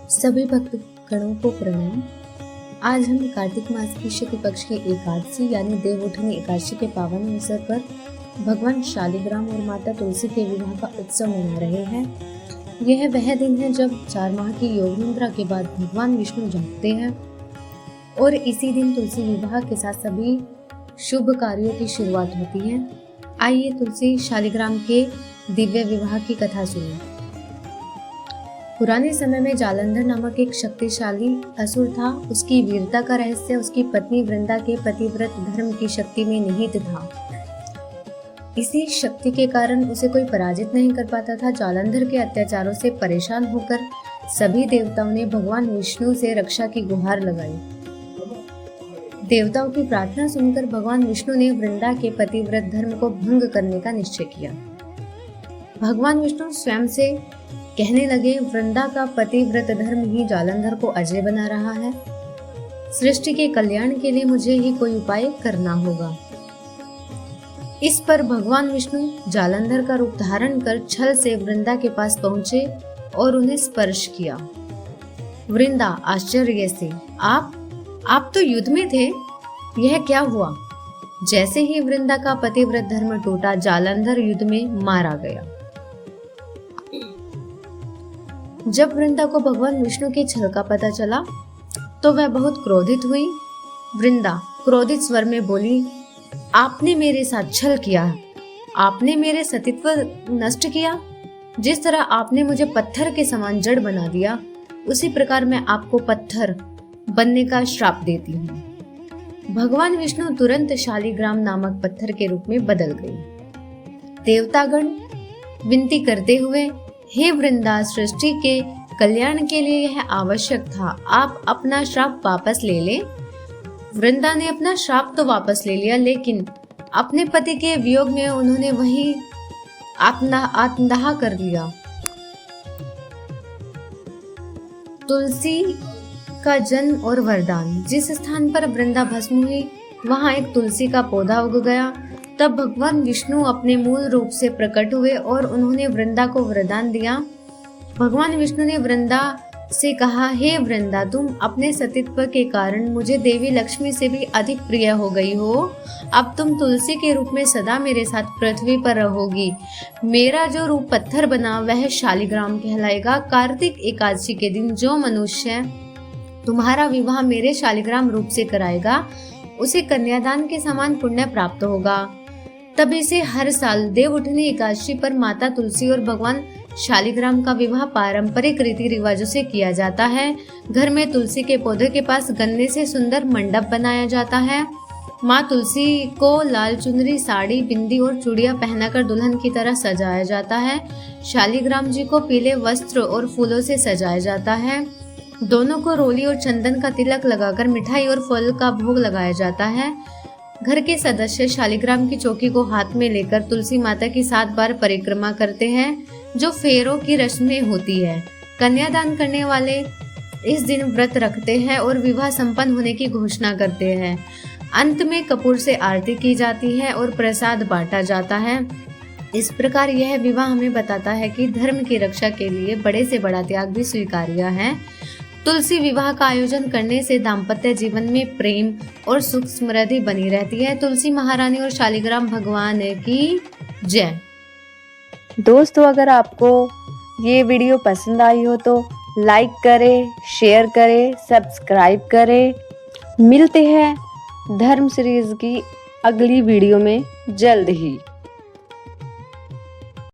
सभी भक्तगणों को प्रणाम। आज हम कार्तिक मास की शुक्ल पक्ष की एकादशी यानी देवउठनी एकादशी के पावन अवसर पर भगवान शालिग्राम और माता तुलसी के विवाह का उत्सव मना रहे हैं। यह वह दिन है जब 4 माह की योग निद्रा के बाद भगवान विष्णु जागते हैं और इसी दिन तुलसी विवाह के साथ सभी शुभ कार्यों की शुरुआत होती है। आइए तुलसी शालिग्राम के दिव्य विवाह की कथा सुनें। पुराने समय में जालंधर नामक एक शक्तिशाली असुर था। उसकी वीरता का रहस्य उसकी पत्नी वृंदा के पतिव्रत धर्म की शक्ति में निहित था। इसी शक्ति के कारण उसे कोई पराजित नहीं कर पाता था। जालंधर के अत्याचारों से परेशान होकर सभी देवताओं ने भगवान विष्णु से रक्षा की गुहार लगाई। देवताओं की प्रार्थना सुनकर भगवान विष्णु ने वृंदा के पतिव्रत धर्म को भंग करने का निश्चय किया। भगवान विष्णु स्वयं से कहने लगे, वृंदा का पतिव्रत धर्म ही जालंधर को अजय बना रहा है। सृष्टि के कल्याण के लिए मुझे ही कोई उपाय करना होगा। इस पर भगवान विष्णु जालंधर का रूप धारण कर छल से वृंदा के पास पहुंचे और उन्हें स्पर्श किया। वृंदा आश्चर्य से, आप तो युद्ध में थे, यह क्या हुआ? जैसे ही वृंदा का पतिव्रत धर्म टूटा, जालंधर युद्ध में मारा गया। जब वृंदा को भगवान विष्णु के छल का पता चला तो वह बहुत क्रोधित हुई। वृंदा क्रोधित स्वर में बोली, आपने मेरे साथ छल किया, आपने मेरे सतीत्व नष्ट किया। जिस तरह आपने मुझे पत्थर के समान जड़ बना दिया, उसी प्रकार मैं आपको पत्थर बनने का श्राप देती हूँ। भगवान विष्णु तुरंत शालिग्राम नामक पत्थर के रूप में बदल गए। देवतागण विनती करते हुए, हे वृंदा, सृष्टि के कल्याण के लिए यह आवश्यक था, आप अपना श्राप वापस ले लें। वृंदा ने अपना श्राप तो वापस ले लिया, लेकिन अपने पति के वियोग में उन्होंने वही आत्मदाह कर लिया। तुलसी का जन्म और वरदान। जिस स्थान पर वृंदा भस्म हुई वहां एक तुलसी का पौधा उग गया। तब भगवान विष्णु अपने मूल रूप से प्रकट हुए और उन्होंने वृंदा को वरदान दिया। भगवान विष्णु ने वृंदा से कहा, हे वृंदा, तुम अपने सतीत्व के कारण मुझे देवी लक्ष्मी से भी अधिक प्रिय हो गई हो। अब तुम तुलसी के रूप में सदा मेरे साथ पृथ्वी पर रहोगी। मेरा जो रूप पत्थर बना वह शालिग्राम कहलाएगा। कार्तिक एकादशी के दिन जो मनुष्य तुम्हारा विवाह मेरे शालिग्राम रूप से कराएगा, उसे कन्यादान के समान पुण्य प्राप्त होगा। तभी से हर साल देवउठनी एकादशी पर माता तुलसी और भगवान शालिग्राम का विवाह पारंपरिक रीति रिवाजों से किया जाता है। घर में तुलसी के पौधे के पास गन्ने से सुंदर मंडप बनाया जाता है। माँ तुलसी को लाल चुनरी, साड़ी, बिंदी और चूड़ियां पहनाकर दुल्हन की तरह सजाया जाता है। शालिग्राम जी को पीले वस्त्र और फूलों से सजाया जाता है। दोनों को रोली और चंदन का तिलक लगाकर मिठाई और फल का भोग लगाया जाता है। घर के सदस्य शालिग्राम की चौकी को हाथ में लेकर तुलसी माता की 7 बार परिक्रमा करते हैं, जो फेरों की रस्म में होती है। कन्यादान करने वाले इस दिन व्रत रखते हैं और विवाह संपन्न होने की घोषणा करते हैं। अंत में कपूर से आरती की जाती है और प्रसाद बांटा जाता है। इस प्रकार यह विवाह हमें बताता है कि धर्म की रक्षा के लिए बड़े से बड़ा त्याग भी स्वीकार्य है। तुलसी विवाह का आयोजन करने से दाम्पत्य जीवन में प्रेम और सुख समृद्धि बनी रहती है। तुलसी महारानी और शालिग्राम भगवान की जय। दोस्तों, अगर आपको ये वीडियो पसंद आई हो तो लाइक करें, शेयर करें, सब्सक्राइब करें। मिलते हैं धर्म सीरीज की अगली वीडियो में जल्द ही।